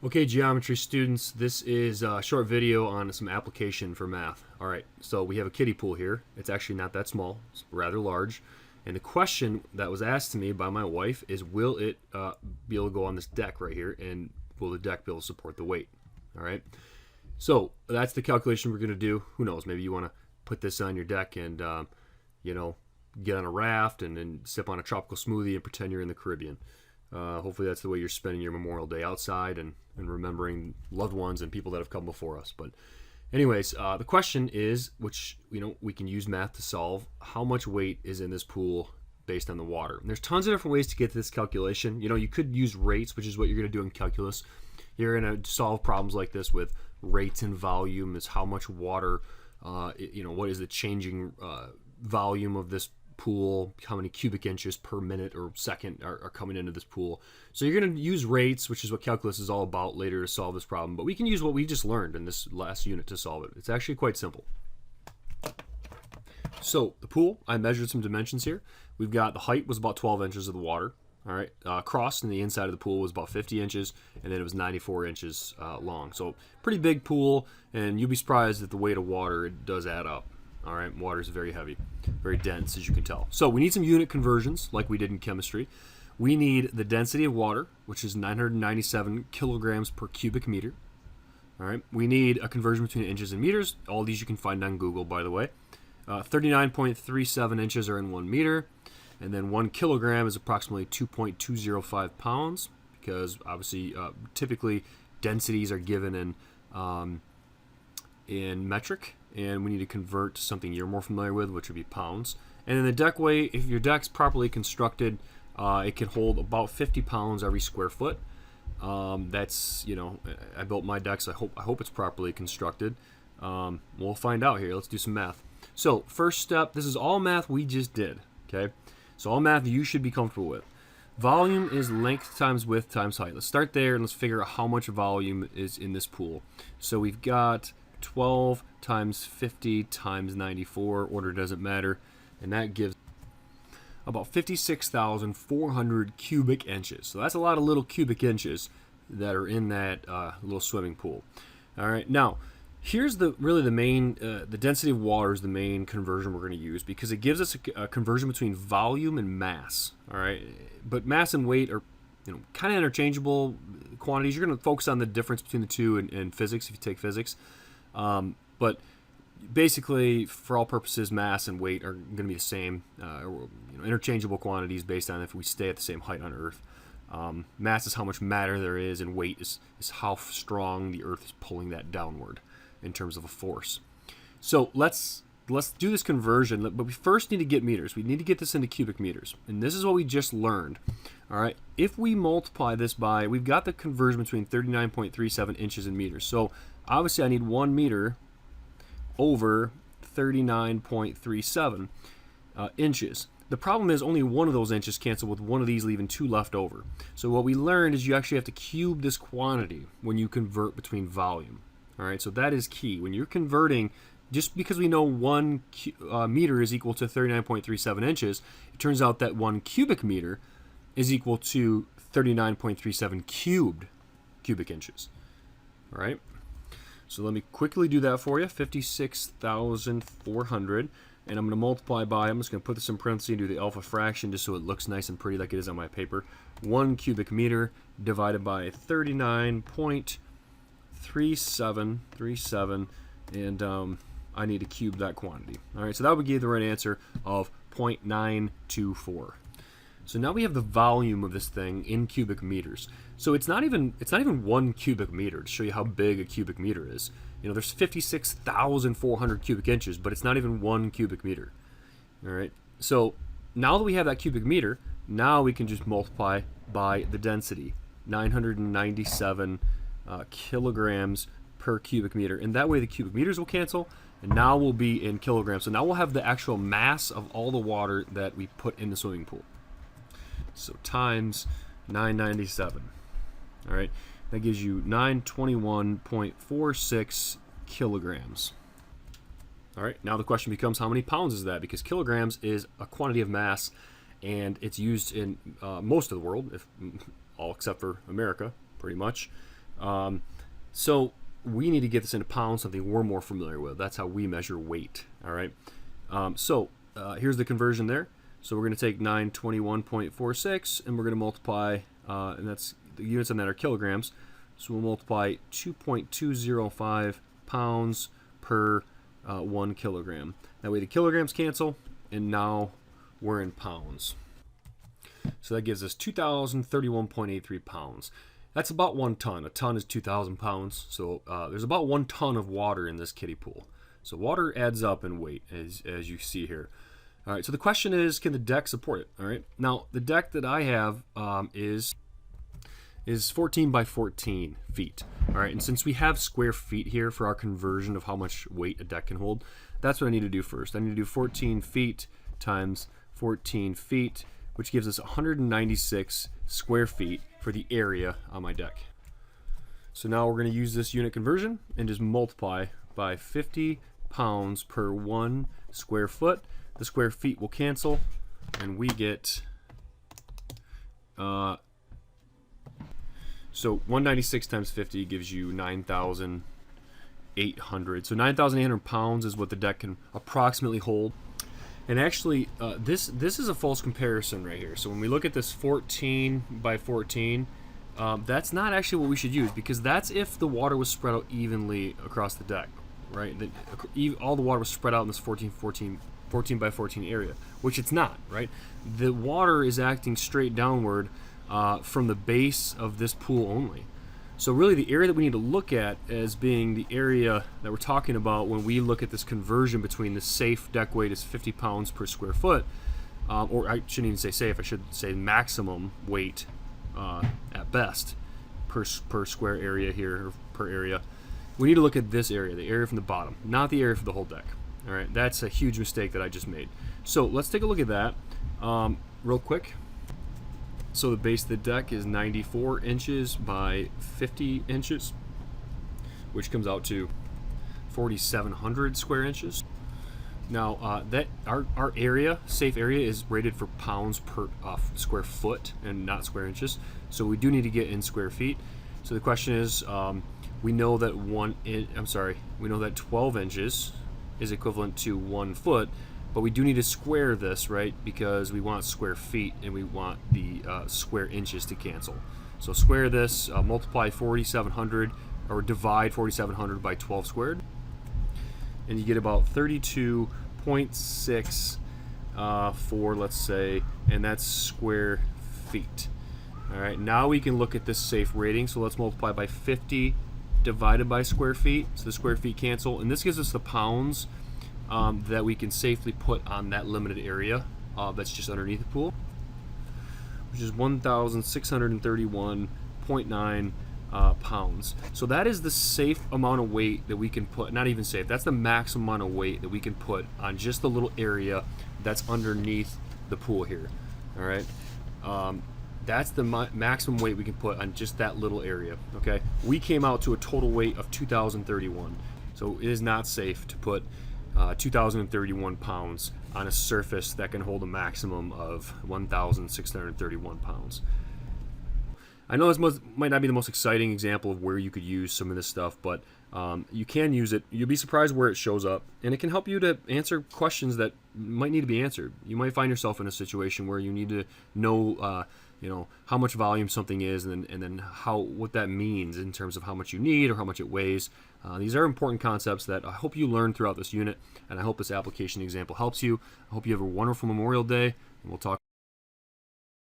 Okay, geometry students, this is a short video on some application for math. All right, so we have a kiddie pool here. It's actually not that small, it's rather large. And the question that was asked to me by my wife is, will it be able to go on this deck right here, and will the deck be able to support the weight? All right, so that's the calculation we're going to do. Who knows, maybe you want to put this on your deck and, you know, get on a raft and then sip on a tropical smoothie and pretend you're in the Caribbean. Hopefully that's the way you're spending your Memorial Day outside and remembering loved ones and people that have come before us. But anyways, the question is, which we can use math to solve, how much weight is in this pool based on the water. And there's tons of different ways to get to this calculation. You could use rates, which is what you're going to do in calculus. You're going to solve problems like this with rates and volume. Is how much water, what is the changing volume of this pool, how many cubic inches per minute or second are coming into this pool. So you're going to use rates, which is what calculus is all about later to solve this problem. But we can use what we just learned in this last unit to solve it. It's actually quite simple. So the pool, I measured some dimensions here. We've got the height was about 12 inches of the water. All right, cross in the inside of the pool was about 50 inches, and then it was 94 inches long. So pretty big pool, and you'll be surprised at the weight of water. It does add up. All right, water is very heavy, very dense, as you can tell. So we need some unit conversions like we did in chemistry. We need the density of water, which is 997 kilograms per cubic meter. All right, we need a conversion between inches and meters. All these you can find on Google, by the way. 39.37 inches are in 1 meter, and then 1 kilogram is approximately 2.205 pounds, because obviously typically densities are given in metric, and we need to convert to something you're more familiar with, which would be pounds. And then the deck weight, if your deck's properly constructed, it can hold about 50 pounds every square foot. That's, I built my deck, so I hope it's properly constructed. We'll find out here. Let's do some math. So first step, this is all math we just did, okay? So all math you should be comfortable with. Volume is length times width times height. Let's start there and let's figure out how much volume is in this pool. So we've got 12 times 50 times 94, order doesn't matter, and that gives about 56,400 cubic inches. So that's a lot of little cubic inches that are in that little swimming pool. All right, now here's the main, the density of water is the main conversion we're going to use, because it gives us a conversion between volume and mass. All right, but mass and weight are kind of interchangeable quantities. You're going to focus on the difference between the two in physics if you take physics. But basically, for all purposes, mass and weight are going to be the same, interchangeable quantities based on if we stay at the same height on Earth. Mass is how much matter there is, and weight is how strong the Earth is pulling that downward in terms of a force. So let's do this conversion, but we first need to get meters. We need to get this into cubic meters, and this is what we just learned. All right, if we multiply this by, we've got the conversion between 39.37 inches and meters. So obviously I need 1 meter over 39.37 inches. The problem is only one of those inches cancel with one of these, leaving 2 left over. So what we learned is you actually have to cube this quantity when you convert between volume. All right, so that is key. When you're converting, just because we know 1 meter is equal to 39.37 inches, it turns out that 1 cubic meter is equal to 39.37 cubic inches. All right. So let me quickly do that for you, 56,400, and I'm going to multiply by, I'm just going to put this in parentheses and do the alpha fraction just so it looks nice and pretty like it is on my paper. 1 cubic meter divided by 39.3737, and I need to cube that quantity. All right, so that would give the right answer of 0.924. So now we have the volume of this thing in cubic meters. So it's not even 1 cubic meter to show you how big a cubic meter is. There's 56,400 cubic inches, but it's not even 1 cubic meter. All right. So now that we have that cubic meter, now we can just multiply by the density, 997 kilograms per cubic meter, and that way the cubic meters will cancel, and now we'll be in kilograms. So now we'll have the actual mass of all the water that we put in the swimming pool. So times 997. All right, that gives you 921.46 kilograms. All right, now the question becomes, how many pounds is that? Because kilograms is a quantity of mass, and it's used in most of the world, all except for America, pretty much. So we need to get this into pounds, something we're more familiar with. That's how we measure weight. All right. Here's the conversion there. So we're going to take 921.46 and we're going to multiply, and that's the units on that are kilograms. So we'll multiply 2.205 pounds per 1 kilogram. That way the kilograms cancel, and now we're in pounds. So that gives us 2,031.83 pounds. That's about 1 ton. A ton is 2,000 pounds. So there's about 1 ton of water in this kiddie pool. So water adds up in weight, as you see here. All right, so the question is, can the deck support it? All right, now the deck that I have is 14 by 14 feet. All right, and since we have square feet here for our conversion of how much weight a deck can hold, that's what I need to do first. I need to do 14 feet times 14 feet, which gives us 196 square feet for the area on my deck. So now we're going to use this unit conversion and just multiply by 50 pounds per 1 square foot. The square feet will cancel, and we get so 196 times 50 gives you 9,800. So 9,800 pounds is what the deck can approximately hold. And actually, this is a false comparison right here. So when we look at this 14 by 14, that's not actually what we should use, because that's if the water was spread out evenly across the deck, right? All the water was spread out in this 14 by 14 area, which it's not, right? The water is acting straight downward from the base of this pool only. So really the area that we need to look at as being the area that we're talking about when we look at this conversion between the safe deck weight is 50 pounds per square foot, or I shouldn't even say safe, I should say maximum weight at best per square area here, or per area. We need to look at this area, the area from the bottom, not the area for the whole deck. All right, that's a huge mistake that I just made. So let's take a look at that real quick. So the base of the deck is 94 inches by 50 inches, which comes out to 4,700 square inches. Now that our area, safe area, is rated for pounds per square foot and not square inches. So we do need to get in square feet. So the question is, we know that 12 inches is equivalent to 1 foot, but we do need to square this, right? Because we want square feet and we want the square inches to cancel. So square this, multiply 4,700, or divide 4,700 by 12 squared, and you get about 32.6 for, let's say, and that's square feet. All right, now we can look at this safe rating. So let's multiply by 50 divided by square feet. So the square feet cancel, and this gives us the pounds that we can safely put on that limited area that's just underneath the pool, which is 1,631.9 pounds. So that is the safe amount of weight that we can put, not even safe, that's the maximum amount of weight that we can put on just the little area that's underneath the pool here. All right, that's the maximum weight we can put on just that little area. Okay, we came out to a total weight of 2,031. So it is not safe to put 2,031 pounds on a surface that can hold a maximum of 1,631 pounds. I know this might not be the most exciting example of where you could use some of this stuff, but you can use it. You'll be surprised where it shows up, and it can help you to answer questions that might need to be answered. You might find yourself in a situation where you need to know how much volume something is, and then what that means in terms of how much you need or how much it weighs. These are important concepts that I hope you learn throughout this unit, and I hope this application example helps you. I hope you have a wonderful Memorial Day, and we'll talk